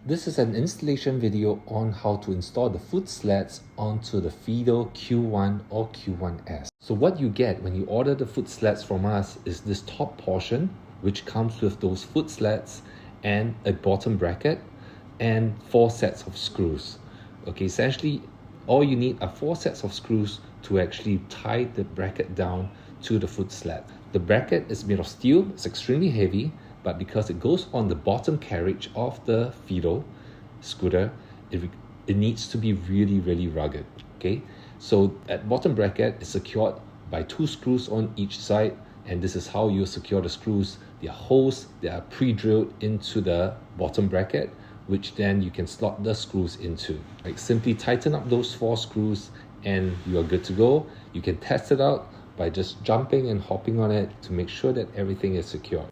This is an installation video on how to install the foot sleds onto the Fiido Q1 or Q1S. So what you get when you order the foot sleds from us is this top portion, which comes with those foot sleds and a bottom bracket and 4 sets of screws. Okay, essentially all you need are 4 sets of screws to actually tie the bracket down to the foot sled. The bracket is made of steel, it's extremely heavy, but because it goes on the bottom carriage of the Fiido scooter, it needs to be really rugged. Okay, so that bottom bracket is secured by 2 screws on each side, and this is how you secure the screws. They are holes that are pre-drilled into the bottom bracket, which then you can slot the screws into. Like, simply tighten up those 4 screws and you are good to go. You can test it out by just jumping and hopping on it to make sure that everything is secure.